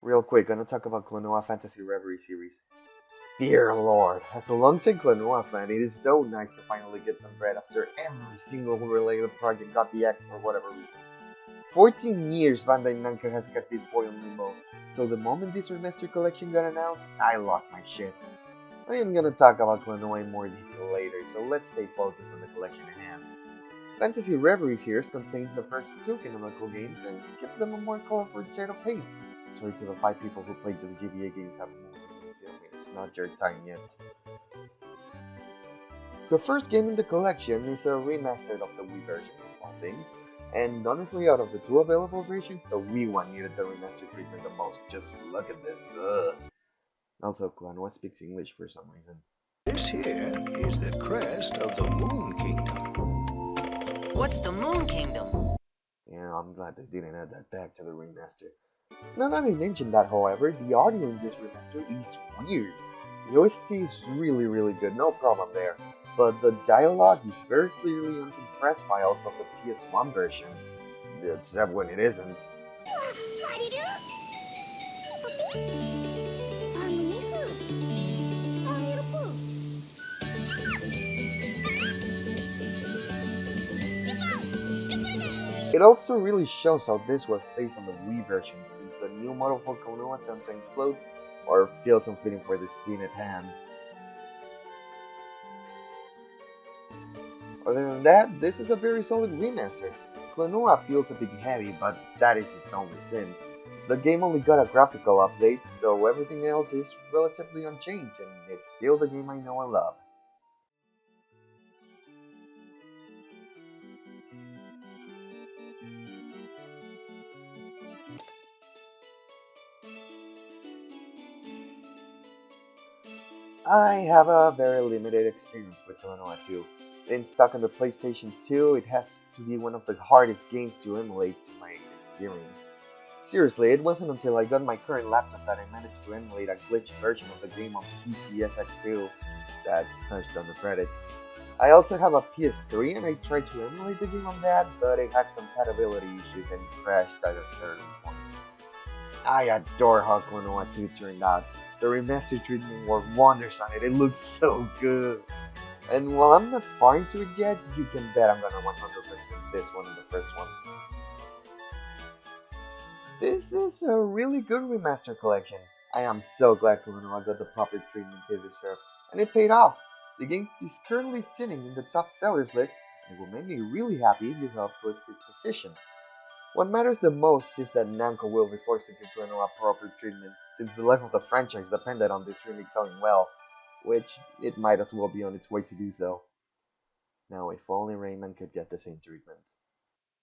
Real quick, gonna talk about Klonoa Phantasy Reverie Series. Dear Lord, as a long-time Klonoa fan, it is so nice to finally get some bread after every single related project got the X for whatever reason. 14 years Bandai Namco has kept this boy on limbo, so the moment this remaster collection got announced, I lost my shit. I am gonna talk about Klonoa in more detail later, so let's stay focused on the collection at hand. Fantasy Reverie Series contains the first two canonical games and gives them a more colorful shade of paint. Sorry to the 5 people who played the GBA games have moved. It's not your time yet. The first game in the collection is a remaster of the Wii version, of all things, and honestly out of the two available versions, the Wii one needed the remaster treatment the most. Just look at this. Ugh. Also, Klonoa speaks English for some reason. This here is the crest of the Moon Kingdom. What's the Moon Kingdom? Yeah, I'm glad they didn't add that back to the remaster. Now that I mentioned that, however, the audio in this remaster is weird. The OST is really good, no problem there, but the dialogue is very clearly uncompressed files of the PS1 version, except when it isn't. It also really shows how this was based on the Wii version, since the new model for Klonoa sometimes floats or feels unfitting for the scene at hand. Other than that, this is a very solid remaster. Klonoa feels a bit heavy, but that is its only sin. The game only got a graphical update, so everything else is relatively unchanged, and it's still the game I know and love. I have a very limited experience with Klonoa 2. Being stuck on the PlayStation 2, it has to be one of the hardest games to emulate to my experience. Seriously, it wasn't until I got my current laptop that I managed to emulate a glitched version of the game on PCSX2 that crashed on the credits. I also have a PS3 and I tried to emulate the game on that, but it had compatibility issues and crashed at a certain point. I adore how Klonoa 2 turned out. The remastered treatment worked wonders on it, it looks so good. And while I'm not far into it yet, you can bet I'm gonna 100% this one and the first one. This is a really good remaster collection. I am so glad Klonoa got the proper treatment they deserve, and it paid off. The game is currently sitting in the top sellers list, and it will make me really happy if you help boost its position. What matters the most is that Namco will be forced to give Klonoa proper treatment, since the life of the franchise depended on this remake selling well, which it might as well be on its way to do so. Now if only Rayman could get the same treatment.